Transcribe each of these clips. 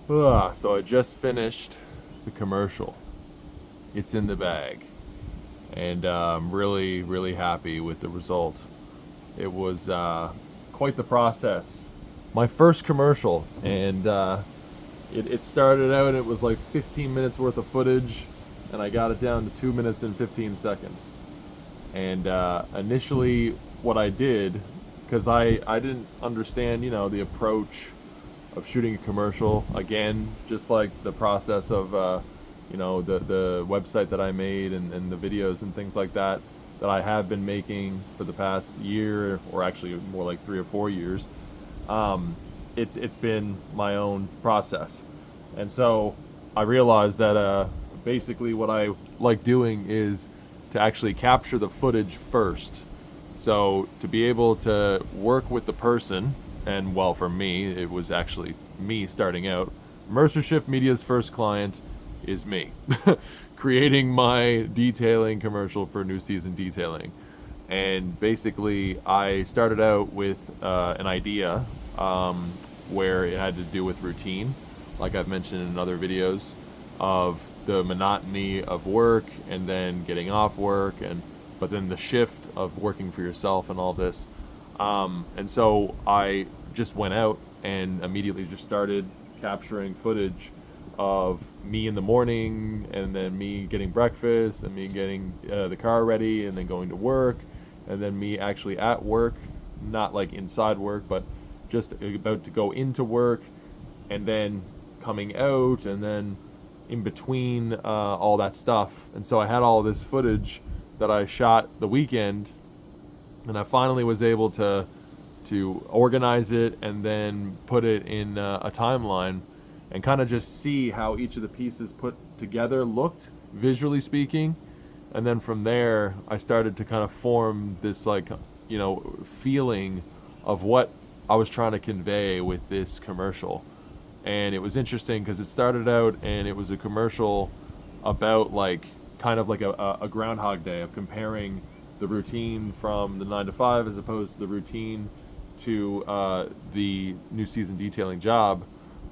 So I just finished the commercial. It's in the bag, and I'm really, really happy with the result. It was quite the process. My first commercial, and it started out. It was like 15 minutes worth of footage, and I got it down to 2 minutes and 15 seconds. And initially, what I did, because I didn't understand, the approach of shooting a commercial. Again, just like the process of, the website that I made and the videos and things like that I have been making for the past year, or actually more like 3 or 4 years. Um, it's been my own process, and so I realized that basically what I like doing is to actually capture the footage first. So to be able to work with the person, and well, for me, it was actually me starting out. Mercer Shift Media's first client is me, creating my detailing commercial for New Season Detailing. And basically, I started out with an idea where it had to do with routine, like I've mentioned in other videos, of the monotony of work and then getting off work, and but then the shift of working for yourself and all this. And so I just went out and immediately just started capturing footage of me in the morning, and then me getting breakfast, and me getting the car ready, and then going to work, and then me actually at work, not like inside work, but just about to go into work, and then coming out, and then in between all that stuff. And so I had all this footage that I shot the weekend, and I finally was able to organize it and then put it in a timeline, and kind of just see how each of the pieces put together looked, visually speaking. And then from there, I started to kind of form this, like, feeling of what I was trying to convey with this commercial. And it was interesting because it started out and it was a commercial about, like, kind of like a Groundhog Day, of comparing the routine from the 9 to 5 as opposed to the routine to the New Season Detailing job.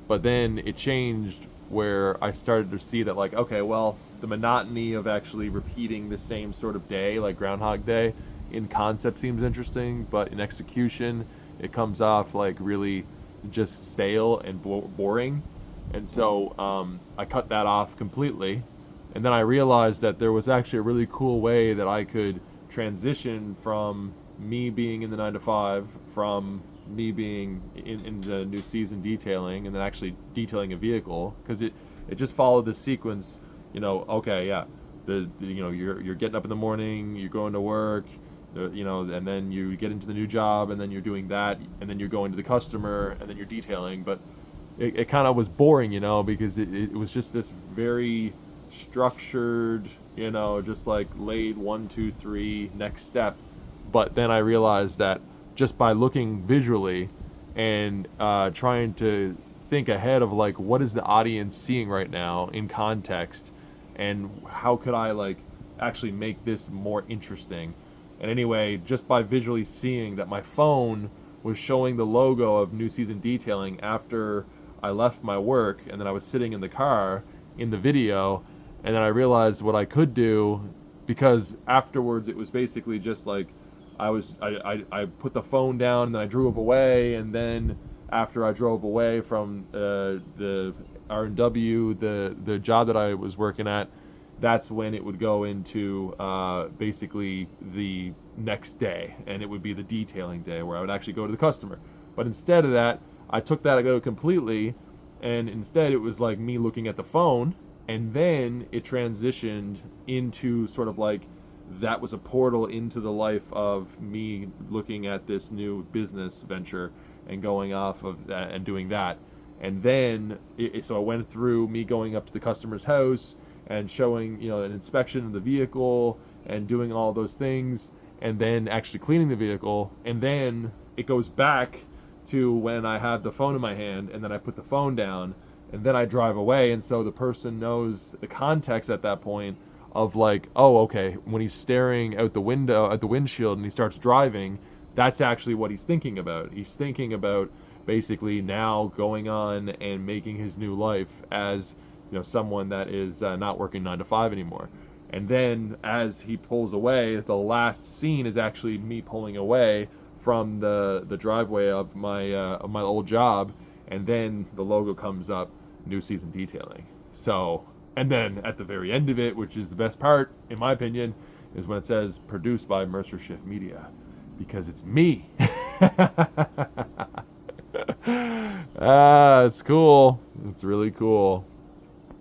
But then it changed where I started to see that, like, okay, well, the monotony of actually repeating the same sort of day, like Groundhog Day, in concept seems interesting, but in execution, it comes off like really just stale and boring. And so I cut that off completely. And then I realized that there was actually a really cool way that I could transition from me being in the 9 to 5, from me being in the New Season Detailing, and then actually detailing a vehicle, because it just followed the sequence. Okay, yeah, you're getting up in the morning, you're going to work, and then you get into the new job, and then you're doing that, and then you're going to the customer, and then you're detailing. But it kind of was boring, because it was just this very structured, just like laid 1, 2, 3, next step. But then I realized that just by looking visually and trying to think ahead of, like, what is the audience seeing right now in context, and how could I, like, actually make this more interesting. And anyway, just by visually seeing that my phone was showing the logo of New Season Detailing after I left my work, and then I was sitting in the car in the video, and then I realized what I could do, because afterwards it was basically just like I put the phone down, and then I drove away, and then after I drove away from the R&W, the job that I was working at, that's when it would go into basically the next day, and it would be the detailing day where I would actually go to the customer. But instead of that, I took that out completely, and instead it was like me looking at the phone, and then it transitioned into sort of like that was a portal into the life of me looking at this new business venture and going off of that and doing that. And then so I went through me going up to the customer's house and showing, an inspection of the vehicle and doing all those things, and then actually cleaning the vehicle. And then it goes back to when I had the phone in my hand, and then I put the phone down, and then I drive away. And so the person knows the context at that point of, like, oh, okay, when he's staring out the window at the windshield and he starts driving, that's actually what he's thinking about. He's thinking about basically now going on and making his new life as, someone that is not working 9 to 5 anymore. And then as he pulls away, the last scene is actually me pulling away from the driveway of my old job, and then the logo comes up, New Season Detailing. So, and then at the very end of it, which is the best part in my opinion, is when it says produced by Mercer Shift Media, because it's me. It's cool. It's really cool.